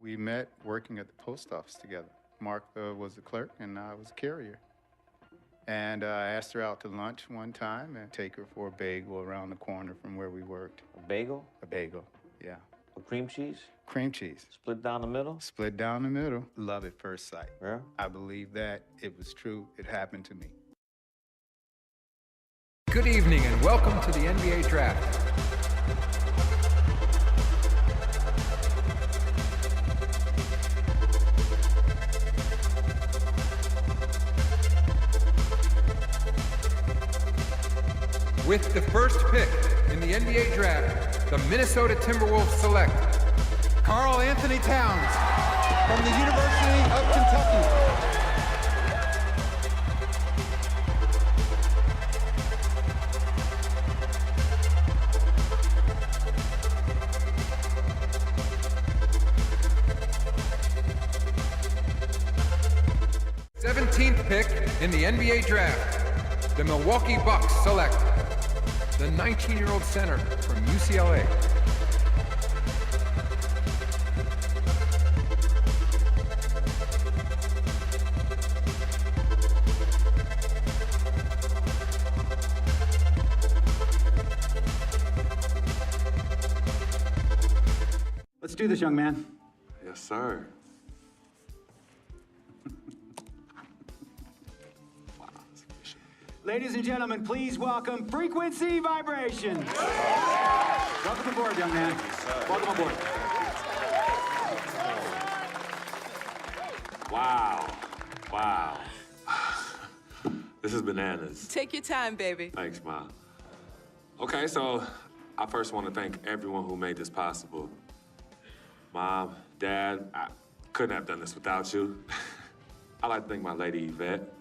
We met working at the post office together. Mark was the clerk and I was a carrier. And I asked her out to lunch one time and take her for a bagel around the corner from where we worked. A bagel? A bagel, yeah. With cream cheese? Cream cheese. Split down the middle? Split down the middle. Love at first sight. Yeah? I believe that. It was true. It happened to me. Good evening and welcome to the NBA Draft. With the first pick in the NBA Draft, the Minnesota Timberwolves select Karl Anthony Towns from the University of Kentucky. th pick in the NBA Draft, the Milwaukee Bucks select the 19-year-old center from UCLA. Let's do this, young man. Yes, sir. Ladies and gentlemen, please welcome Frequency Vibration. Welcome aboard, young man. Welcome aboard. Wow. Wow. This is bananas. Take your time, baby. Thanks, Ma. Okay, so I first want to thank everyone who made this possible. Mom, Dad, I couldn't have done this without you. I'd like to thank my lady, Yvette.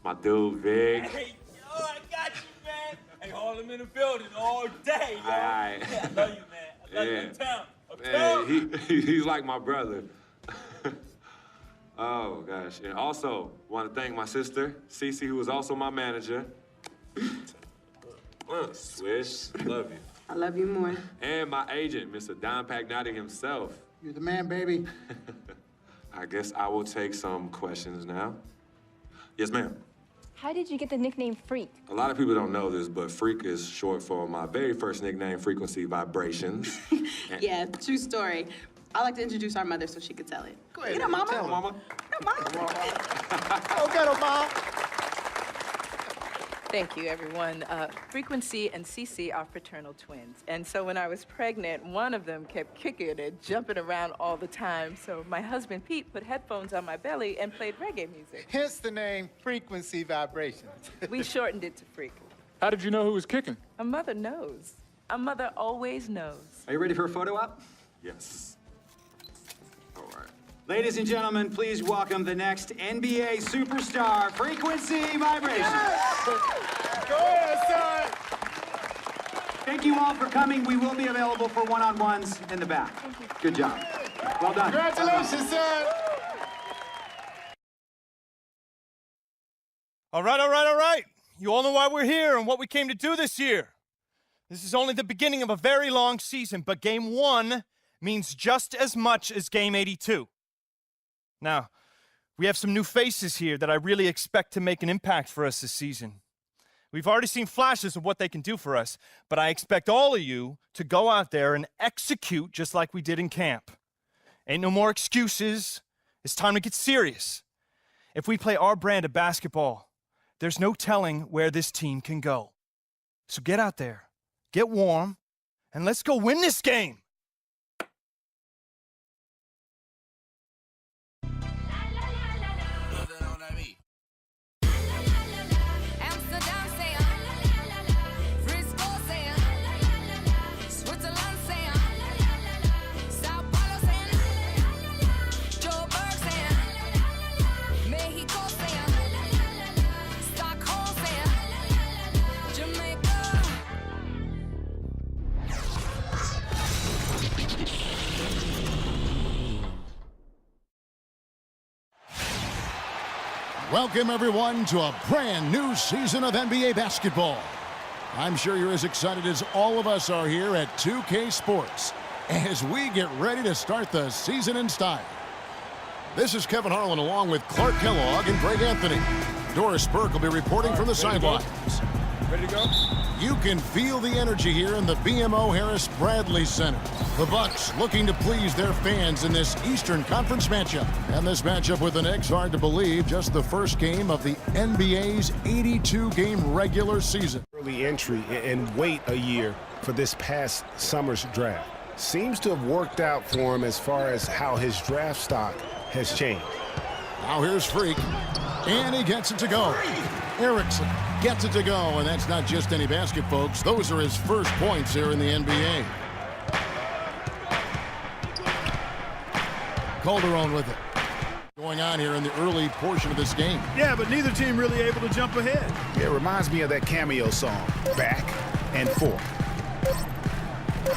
My dude, Vic. Hey, yo, I got you, man. Hey, Harlem in the building all day, yo. Aye. Yeah, I love you, man. I love you in town. Man, he's like my brother. Oh, gosh. And also, want to thank my sister, Cece, who was also my manager. Swish, love you. I love you more. And my agent, Mr. snpachat-swagduty himself. You're the man, baby. I guess I will take some questions now. Yes, ma'am. How did you get the nickname Freak? A lot of people don't know this, but Freak is short for my very first nickname, Frequency Vibrations. Yeah, true story. I like to introduce our mother so she could tell it. Go ahead. You know, Mama. Tell Mama. No, Mama. Okay, Mom. Thank you, everyone. Frequency and Cece are fraternal twins. And so when I was pregnant, one of them kept kicking and jumping around all the time. So my husband, Pete, put headphones on my belly and played reggae music. Hence the name Frequency Vibrations. We shortened it to Freak. How did you know who was kicking? A mother knows. A mother always knows. Are you ready for a photo op? Yes. All right. Ladies and gentlemen, please welcome the next NBA superstar, Frequency Vibration. Go ahead, son. Thank you all for coming. We will be available for one-on-ones in the back. Good job. Well done. Congratulations, son. All right. You all know why we're here and what we came to do this year. This is only the beginning of a very long season, but Game 1 means just as much as Game 82. Now, we have some new faces here that I really expect to make an impact for us this season. We've already seen flashes of what they can do for us, but I expect all of you to go out there and execute just like we did in camp. Ain't no more excuses. It's time to get serious. If we play our brand of basketball, there's no telling where this team can go. So get out there, get warm, and let's go win this game. Welcome, everyone, to a brand new season of NBA basketball. I'm sure you're as excited as all of us are here at 2K Sports. as we get ready to start the season in style. This is Kevin Harlan along with Clark Kellogg and Greg Anthony. Doris Burke will be reporting from the sidelines. Ready to go? You can feel the energy here in the BMO Harris Bradley Center. The Bucks looking to please their fans in this Eastern Conference matchup. And this matchup with the Knicks, hard to believe, just the first game of the NBA's 82-game regular season. Early entry and wait a year for this past summer's draft. Seems to have worked out for him as far as how his draft stock has changed. Now here's Freak, and he gets it to go. Erickson gets it to go, and that's not just any basket, folks. Those are his first points here in the NBA. Calderon with it. Going on here in the early portion of this game. Yeah, but neither team really able to jump ahead. It reminds me of that Cameo song, Back and Forth.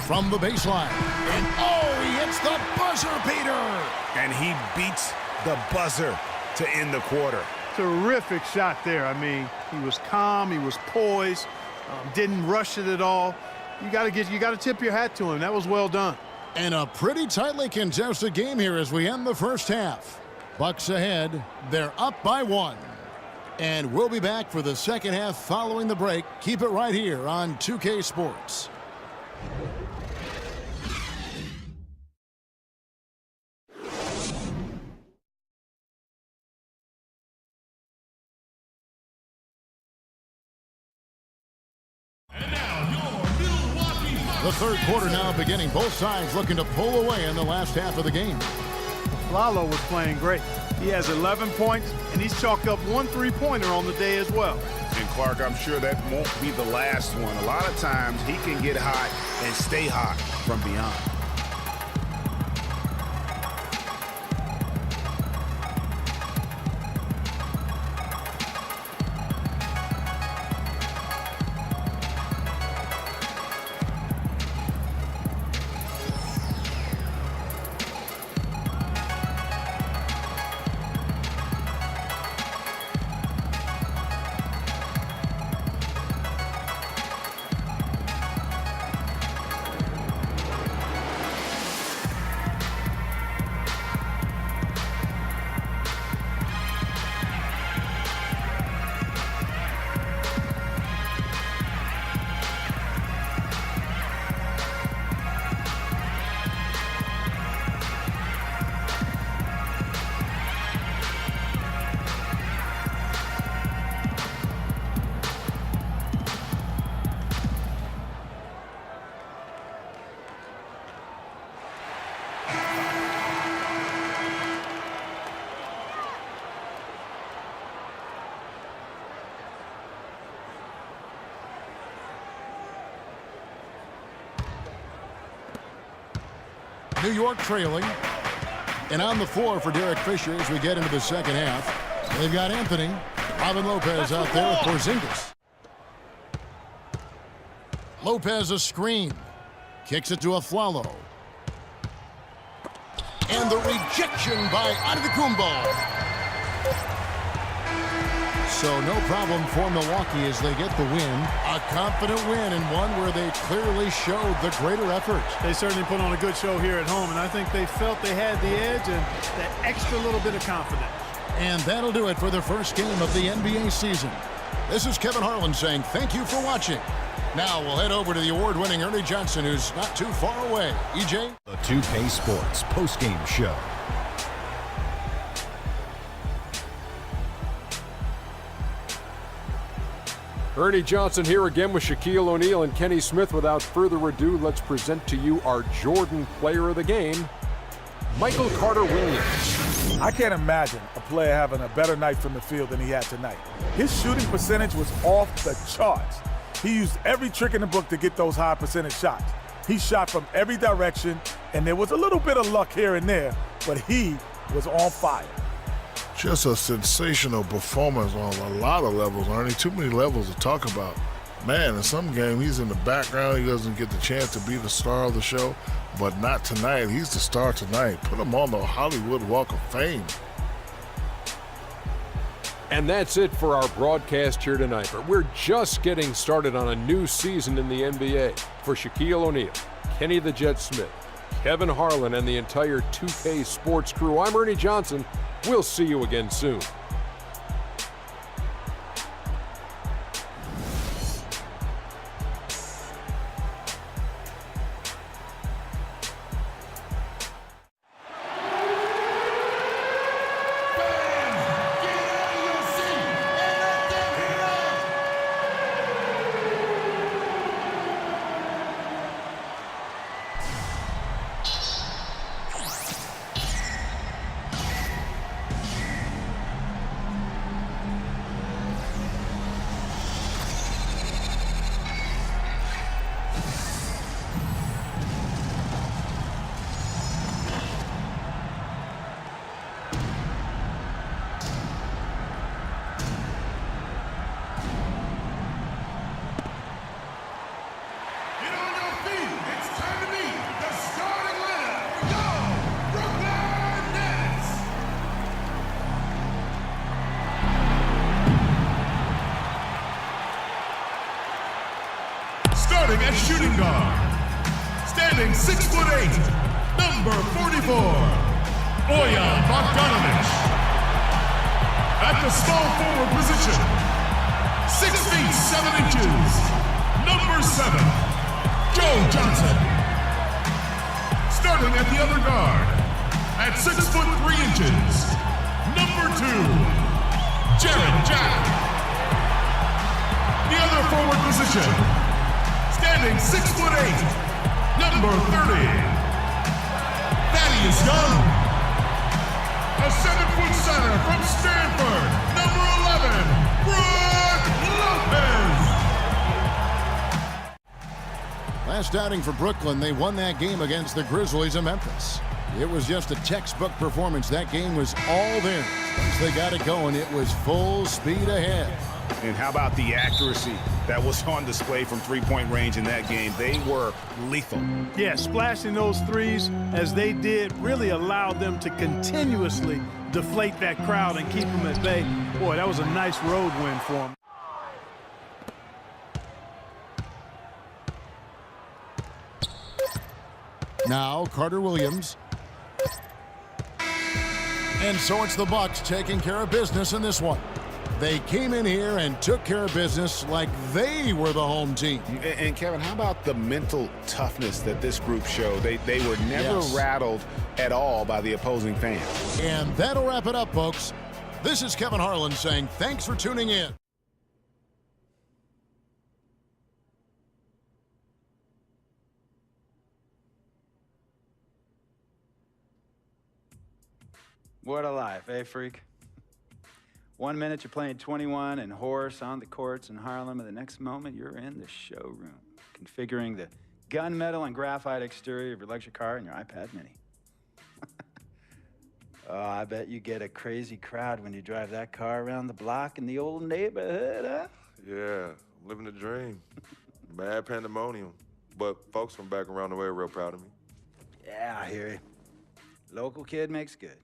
From the baseline, and oh, he hits the buzzer beater! And he beats the buzzer to end the quarter. Terrific shot there. I mean, he was calm, he was poised, didn't rush it at all. You got to tip your hat to him. That was well done. And a pretty tightly contested game here as we end the first half. Bucks ahead. They're up by 1. And we'll be back for the second half following the break. Keep it right here on 2K Sports. The third quarter now beginning. Both sides looking to pull away in the last half of the game. Lalo was playing great. He has 11 points, and he's chalked up 1 3-pointer on the day as well. And Clark, I'm sure that won't be the last one. A lot of times he can get hot and stay hot from beyond. New York trailing. And on the floor for Derek Fisher as we get into the second half. They've got Anthony. Robin Lopez out there with Porzingis. Lopez a screen. Kicks it to Aflalo. And the rejection by Antetokounmpo. So no problem for Milwaukee as they get the win. A confident win and one where they clearly showed the greater effort. They certainly put on a good show here at home, and I think they felt they had the edge and that extra little bit of confidence. And that'll do it for the first game of the NBA season. This is Kevin Harlan saying thank you for watching. Now we'll head over to the award-winning Ernie Johnson, who's not too far away. EJ? The 2K Sports postgame show. Ernie Johnson here again with Shaquille O'Neal and Kenny Smith. Without further ado, let's present to you our Jordan Player of the Game, Michael Carter Williams. I can't imagine a player having a better night from the field than he had tonight. His shooting percentage was off the charts. He used every trick in the book to get those high percentage shots. He shot from every direction, and there was a little bit of luck here and there, but he was on fire. Just a sensational performance on a lot of levels, Ernie. Too many levels to talk about. Man, in some game, he's in the background. He doesn't get the chance to be the star of the show, but not tonight. He's the star tonight. Put him on the Hollywood Walk of Fame. And that's it for our broadcast here tonight. But we're just getting started on a new season in the NBA. For Shaquille O'Neal, Kenny the Jet Smith, Kevin Harlan, and the entire 2K Sports crew. I'm Ernie Johnson. We'll see you again soon. Starting at shooting guard, standing 6'8", number 44, Bojan Bogdanovic. At the small forward position, 6 feet 7 inches, number 7, Joe Johnson. Starting at the other guard, at 6 foot 3 inches, number 2, Jared Jack. The other forward position, standing 6'8", number 30, Thaddeus Young. A 7-foot center from Stanford, number 11, Brook Lopez. Last outing for Brooklyn, they won that game against the Grizzlies of Memphis. It was just a textbook performance. That game was all theirs. Once they got it going, it was full speed ahead. And how about the accuracy that was on display from three-point range in that game? They were lethal. Yeah, splashing those threes as they did really allowed them to continuously deflate that crowd and keep them at bay. Boy, that was a nice road win for them. Now Carter Williams. And so it's the Bucks taking care of business in this one. They came in here and took care of business like they were the home team. And Kevin, how about the mental toughness that this group showed? They were never rattled at all by the opposing fans. And that'll wrap it up, folks. This is Kevin Harlan saying thanks for tuning in. What a life, eh, freak? 1 minute you're playing 21 and horse on the courts in Harlem, and the next moment you're in the showroom, configuring the gunmetal and graphite exterior of your luxury car and your iPad mini. Oh, I bet you get a crazy crowd when you drive that car around the block in the old neighborhood, huh? Yeah, living the dream. Bad pandemonium. But folks from back around the way are real proud of me. Yeah, I hear you. Local kid makes good.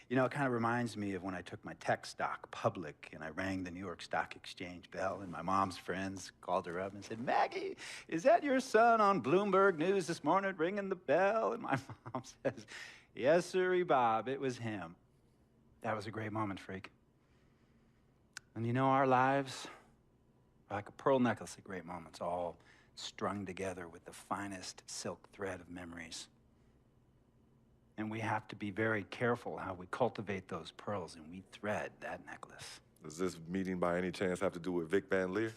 You know, it kind of reminds me of when I took my tech stock public and I rang the New York Stock Exchange bell, and my mom's friends called her up and said, "Maggie, is that your son on Bloomberg News this morning ringing the bell?" And my mom says, "Yes, sirree, Bob, it was him." That was a great moment, freak. And you know, our lives are like a pearl necklace of great moments, all strung together with the finest silk thread of memories. And we have to be very careful how we cultivate those pearls and we thread that necklace. Does this meeting by any chance have to do with Vic Van Leer?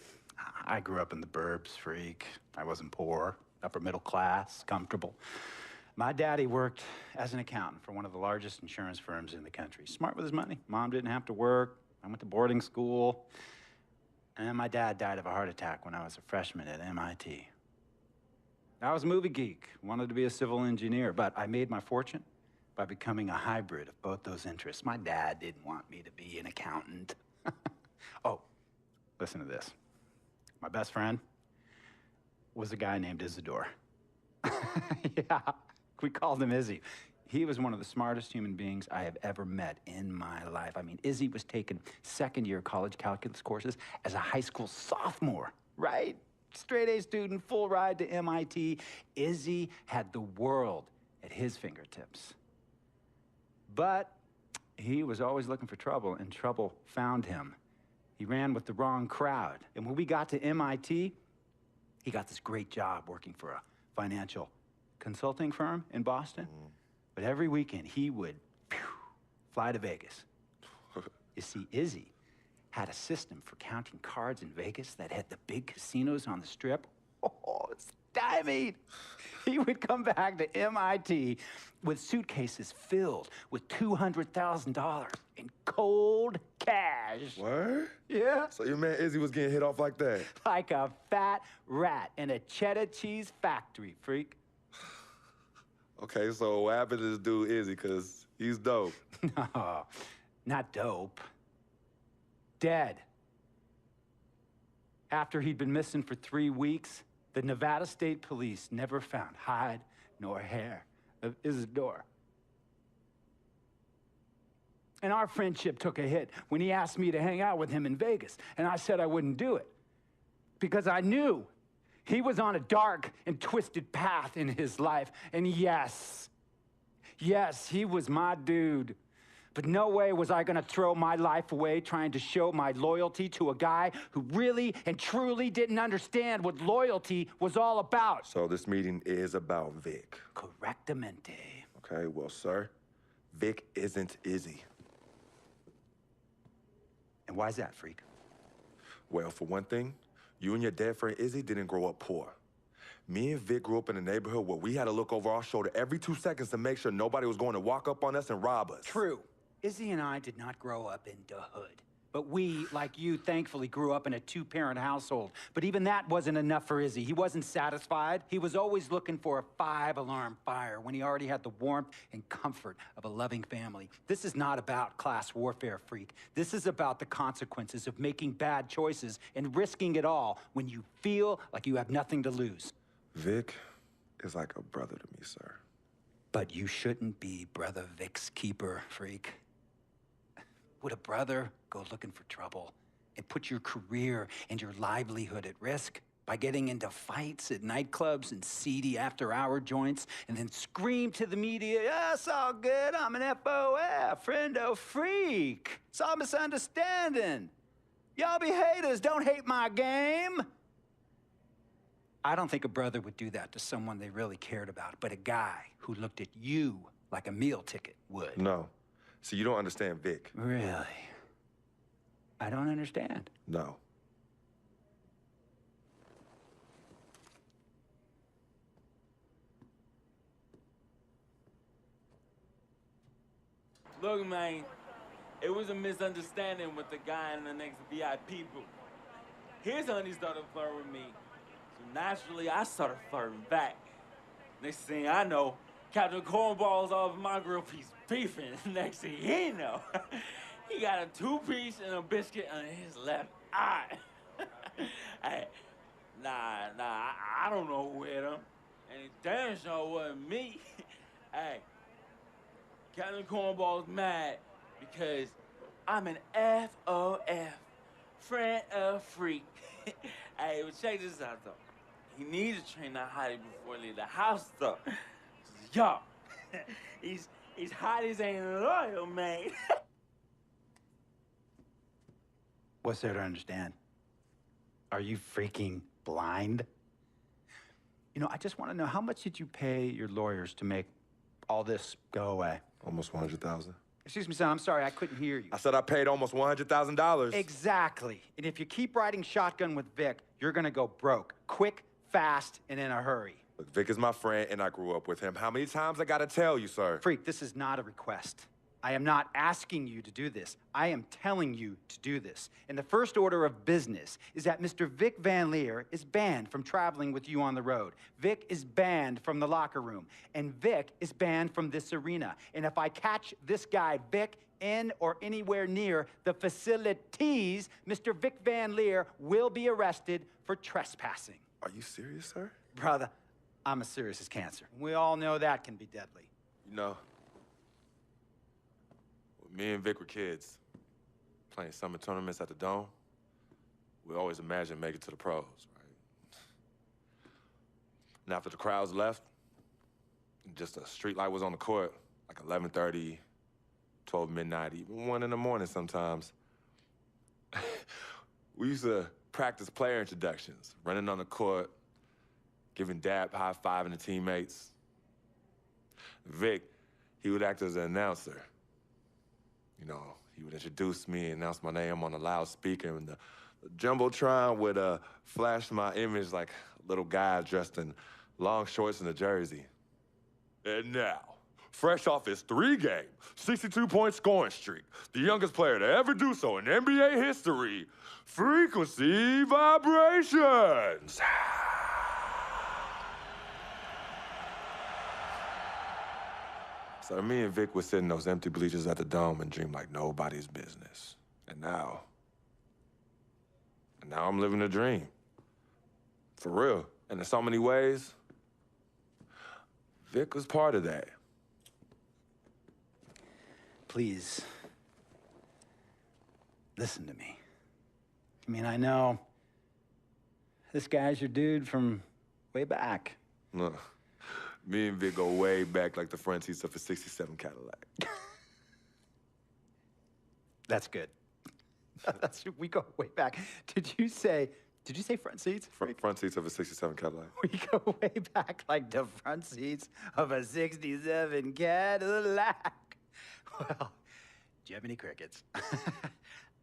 I grew up in the burbs, freak. I wasn't poor, upper middle class, comfortable. My daddy worked as an accountant for one of the largest insurance firms in the country. Smart with his money. Mom didn't have to work. I went to boarding school. And then my dad died of a heart attack when I was a freshman at MIT. I was a movie geek, wanted to be a civil engineer, but I made my fortune by becoming a hybrid of both those interests. My dad didn't want me to be an accountant. Oh, listen to this. My best friend was a guy named Isidore. Yeah, we called him Izzy. He was one of the smartest human beings I have ever met in my life. I mean, Izzy was taking second-year college calculus courses as a high school sophomore, right? straight A student, full ride to MIT. Izzy had the world at his fingertips. But he was always looking for trouble, and trouble found him. He ran with the wrong crowd. And when we got to MIT, he got this great job working for a financial consulting firm in Boston. But every weekend, he would fly to Vegas. You see, Izzy had a system for counting cards in Vegas that had the big casinos on the Strip. Oh, stymied. He would come back to MIT with suitcases filled with $200,000 in cold cash. What? Yeah. So your man Izzy was getting hit off like that? Like a fat rat in a cheddar cheese factory, freak. Okay, so what happened to this dude Izzy, because he's dope? No, not dope. Dead. After he'd been missing for 3 weeks, the Nevada State Police never found hide nor hair of Isidore. And our friendship took a hit when he asked me to hang out with him in Vegas, and I said I wouldn't do it because I knew he was on a dark and twisted path in his life. And yes, he was my dude. But no way was I gonna throw my life away trying to show my loyalty to a guy who really and truly didn't understand what loyalty was all about. So this meeting is about Vic. Correctamente. Okay, well, sir, Vic isn't Izzy. And why's that, freak? Well, for one thing, you and your dead friend Izzy didn't grow up poor. Me and Vic grew up in a neighborhood where we had to look over our shoulder every 2 seconds to make sure nobody was going to walk up on us and rob us. True. Izzy and I did not grow up in the hood. But we, like you, thankfully grew up in a 2-parent household. But even that wasn't enough for Izzy. He wasn't satisfied. He was always looking for a 5-alarm fire when he already had the warmth and comfort of a loving family. This is not about class warfare, freak. This is about the consequences of making bad choices and risking it all when you feel like you have nothing to lose. Vic is like a brother to me, sir. But you shouldn't be Brother Vic's keeper, freak. Would a brother go looking for trouble and put your career and your livelihood at risk by getting into fights at nightclubs and seedy after-hour joints and then scream to the media, "Yeah, it's all good, I'm an FOF, friendo freak. It's all misunderstanding. Y'all be haters, don't hate my game." I don't think a brother would do that to someone they really cared about, but a guy who looked at you like a meal ticket would. No. See, you don't understand Vic. Really? I don't understand. No. Look, man, it was a misunderstanding with the guy in the next VIP booth. His honey started flirting with me, so naturally I started flirting back. Next thing I know, Captain Cornball's off my grill piece beefing. Next thing he know, he got a 2-piece and a biscuit on his left eye. Hey, I don't know who hit him, and it damn sure wasn't me. Hey, Captain Cornball's mad because I'm an FOF, friend of freak. Hey, but check this out, though. He needs to train that hottie before he leave the house, though. Yo, he's hot as ain't loyal, man. What's there to understand? Are you freaking blind? You know, I just want to know, how much did you pay your lawyers to make all this go away? Almost $100,000. Excuse me, son, I'm sorry, I couldn't hear you. I said I paid almost $100,000. Exactly. And if you keep riding shotgun with Vic, you're gonna go broke. Quick, fast, and in a hurry. Look, Vic is my friend, and I grew up with him. How many times I gotta tell you, sir? Freak, this is not a request. I am not asking you to do this. I am telling you to do this. And the first order of business is that Mr. Vic Van Leer is banned from traveling with you on the road. Vic is banned from the locker room. And Vic is banned from this arena. And if I catch this guy, Vic, in or anywhere near the facilities, Mr. Vic Van Leer will be arrested for trespassing. Are you serious, sir? Brother, I'm as serious as cancer. We all know that can be deadly. You know, when me and Vic were kids, playing summer tournaments at the Dome, we always imagined making it to the pros, right? And after the crowds left, just a street light was on the court, like 11:30, 12 midnight, even 1 in the morning sometimes. We used to practice player introductions, running on the court, giving dap, high-fiving the teammates. Vic, he would act as an announcer. You know, he would introduce me, announce my name on the loudspeaker, and the Jumbotron would flash my image like a little guy dressed in long shorts and a jersey. And now, fresh off his 3-game, 62-point scoring streak, the youngest player to ever do so in NBA history, Frequency Vibrations. So me and Vic would sit in those empty bleachers at the Dome and dream like nobody's business. And now I'm living a dream. For real. And in so many ways, Vic was part of that. Please, listen to me. I mean, I know this guy's your dude from way back. Look, me and Vic go way back like the front seats of a '67 Cadillac. That's good. We go way back. Did you say front seats? Front seats of a '67 Cadillac. We go way back like the front seats of a '67 Cadillac. Well, Jiminy Crickets.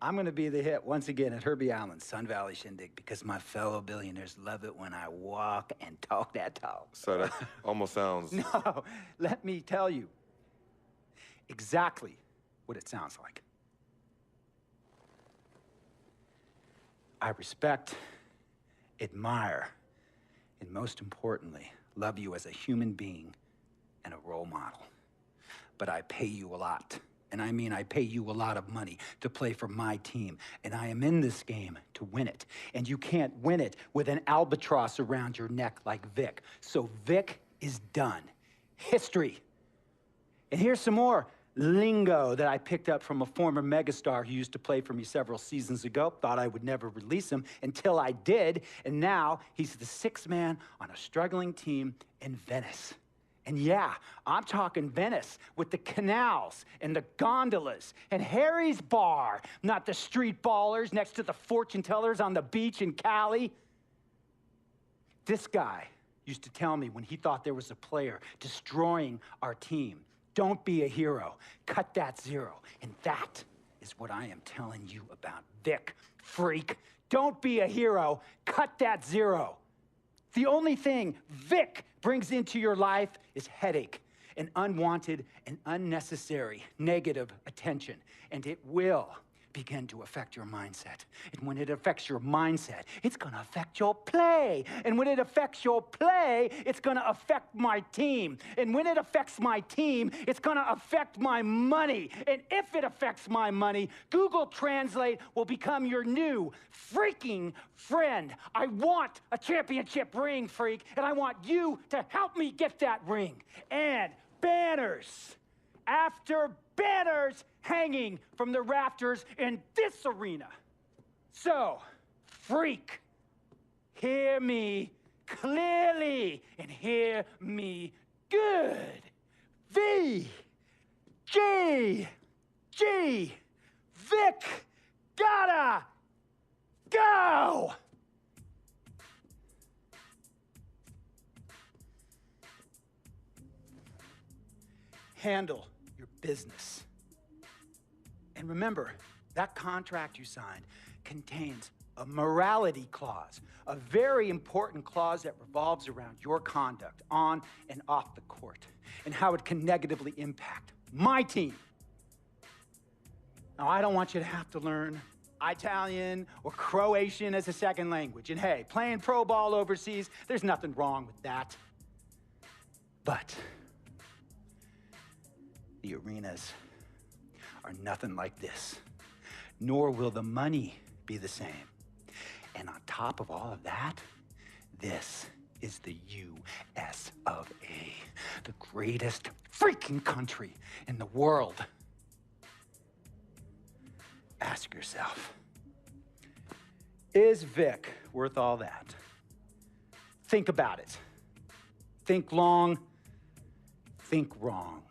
I'm gonna be the hit once again at Herbie Allen's Sun Valley Shindig because my fellow billionaires love it when I walk and talk that talk. So that almost sounds... No, let me tell you exactly what it sounds like. I respect, admire, and most importantly, love you as a human being and a role model. But I pay you a lot. And I mean, I pay you a lot of money to play for my team. And I am in this game to win it. And you can't win it with an albatross around your neck like Vic. So Vic is done. History. And here's some more lingo that I picked up from a former megastar who used to play for me several seasons ago. Thought I would never release him until I did. And now he's the 6th man on a struggling team in Venice. And yeah, I'm talking Venice with the canals and the gondolas and Harry's bar, not the street ballers next to the fortune tellers on the beach in Cali. This guy used to tell me when he thought there was a player destroying our team, don't be a hero, cut that zero. And that is what I am telling you about Vic, freak. Don't be a hero, cut that zero. The only thing Vic brings into your life is headache and unwanted and unnecessary negative attention. And it will begin to affect your mindset. And when it affects your mindset, it's gonna affect your play. And when it affects your play, it's gonna affect my team. And when it affects my team, it's gonna affect my money. And if it affects my money, Google Translate will become your new freaking friend. I want a championship ring, freak, and I want you to help me get that ring. And banners after banners hanging from the rafters in this arena. So, freak, hear me clearly and hear me good. V, G, G, Vic, gotta go! Handle your business. And remember, that contract you signed contains a morality clause, a very important clause that revolves around your conduct on and off the court, and how it can negatively impact my team. Now, I don't want you to have to learn Italian or Croatian as a second language. And hey, playing pro ball overseas, there's nothing wrong with that. But the arenas are nothing like this, nor will the money be the same. And on top of all of that, this is the U.S. of A., the greatest freaking country in the world. Ask yourself, is Vic worth all that? Think about it. Think long, think wrong.